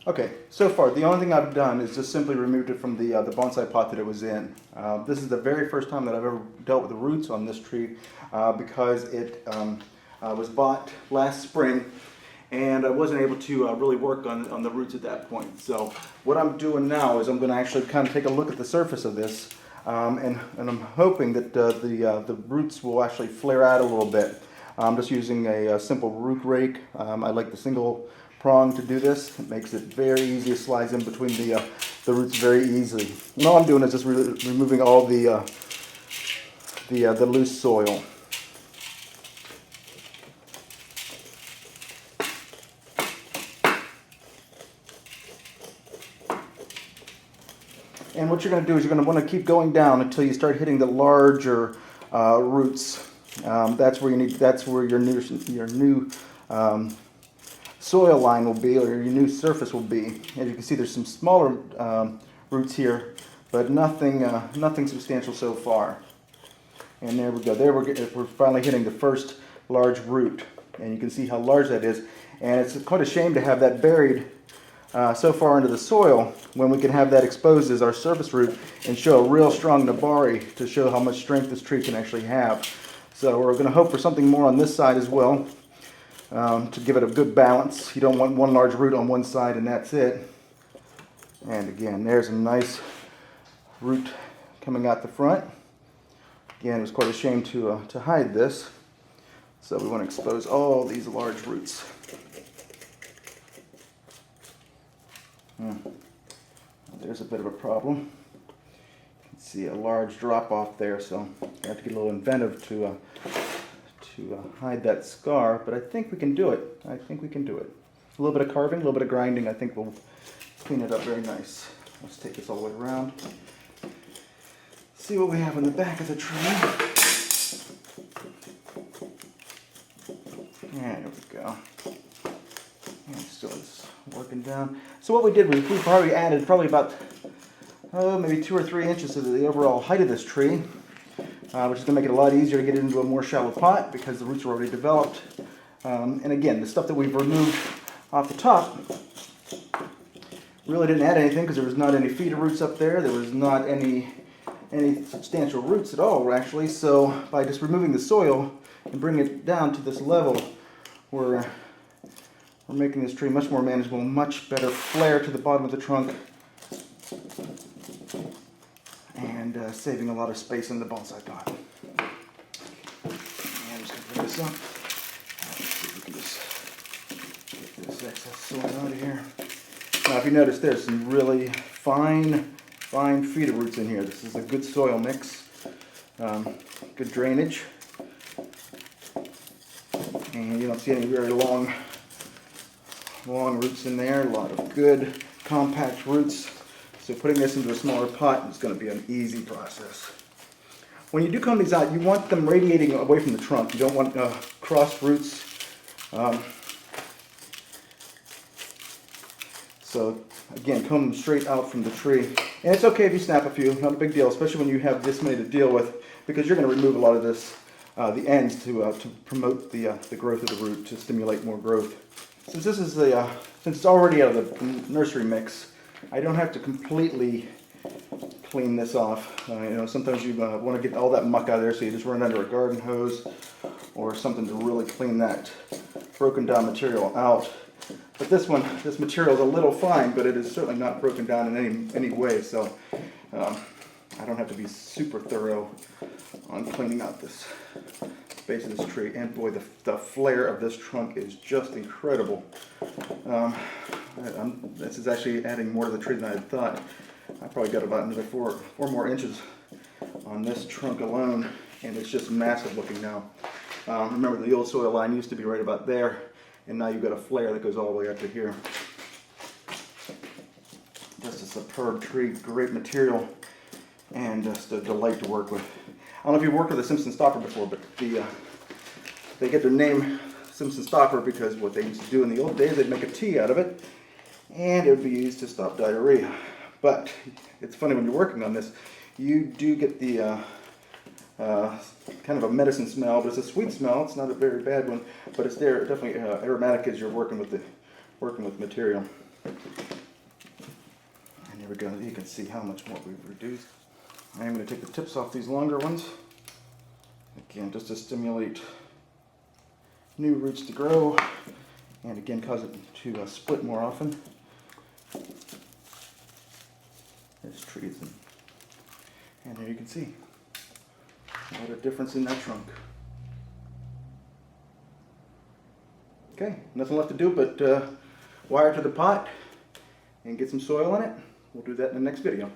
Okay, so far the only thing I've done is just simply removed it from the bonsai pot that it was in. This is the very first time that I've ever dealt with the roots on this tree because it was bought last spring and I wasn't able to really work on the roots at that point. So what I'm doing now is I'm going to actually kind of take a look at the surface of this and I'm hoping that the roots will actually flare out a little bit. I'm just using a simple root rake. I like the single prong to do this. It makes it very easy. It slides in between the roots very easily. And all I'm doing is just removing all the loose soil. And what you're going to do is you're going to want to keep going down until you start hitting the larger roots. That's where your new soil line will be, or your new surface will be. As you can see, there's some smaller roots here, but nothing substantial so far. And there we go. There we're finally hitting the first large root, and you can see how large that is. And it's quite a shame to have that buried so far into the soil when we can have that exposed as our surface root and show a real strong nebari to show how much strength this tree can actually have. So we're going to hope for something more on this side as well to give it a good balance. You don't want one large root on one side and that's it. And again, there's a nice root coming out the front. Again, it was quite a shame to hide this. So we want to expose all these large roots. There's a bit of a problem. You can see a large drop off there, so I have to get a little inventive to hide that scar, but I think we can do it. I think we can do it. A little bit of carving, a little bit of grinding, I think will clean it up very nice. Let's take this all the way around. See what we have in the back of the tree. And there we go. And still is working down. So what we did was we probably added about maybe 2 or 3 inches to the overall height of this tree, which is going to make it a lot easier to get it into a more shallow pot because the roots are already developed. And again, the stuff that we've removed off the top really didn't add anything because there was not any feeder roots up there. There was not any substantial roots at all, actually. So by just removing the soil and bringing it down to this level, we're making this tree much more manageable, much better flare to the bottom of the trunk, and saving a lot of space in the bonsai pot. And I'm just going to bring this up. Let's see if we can just get this excess soil out of here. Now, if you notice, there's some really fine feeder roots in here. This is a good soil mix, good drainage, and you don't see any very long roots in there. A lot of good compact roots. So putting this into a smaller pot is going to be an easy process. When you do comb these out, you want them radiating away from the trunk. You don't want crossed roots. So again, comb them straight out from the tree. And it's okay if you snap a few, not a big deal, especially when you have this many to deal with, because you're going to remove a lot of this, the ends to promote the growth of the root, to stimulate more growth. Since this is since it's already out of the nursery mix, I don't have to completely clean this off. Sometimes you want to get all that muck out of there, so you just run it under a garden hose or something to really clean that broken down material out. But this material is a little fine, but it is certainly not broken down in any way, so I don't have to be super thorough on cleaning out this base of this tree. And boy, the flare of this trunk is just incredible. This is actually adding more to the tree than I had thought. I probably got about another 4 more inches on this trunk alone, and it's just massive looking now. Remember, the old soil line used to be right about there, and now you've got a flare that goes all the way up to here. Just a superb tree, great material, and just a delight to work with. I don't know if you've worked with a Simpson stopper before, but they get their name Simpson stopper because what they used to do in the old days, they'd make a tea out of it, and it would be used to stop diarrhea. But it's funny, when you're working on this, you do get the kind of a medicine smell, but it's a sweet smell. It's not a very bad one, but it's there definitely aromatic as you're working with material. we go. You can see how much more we've reduced. I'm going to take the tips off these longer ones. Again, just to stimulate new roots to grow, and again cause it to split more often. There's trees, and there you can see what a difference in that trunk. Okay, nothing left to do but wire to the pot and get some soil in it. We'll do that in the next video.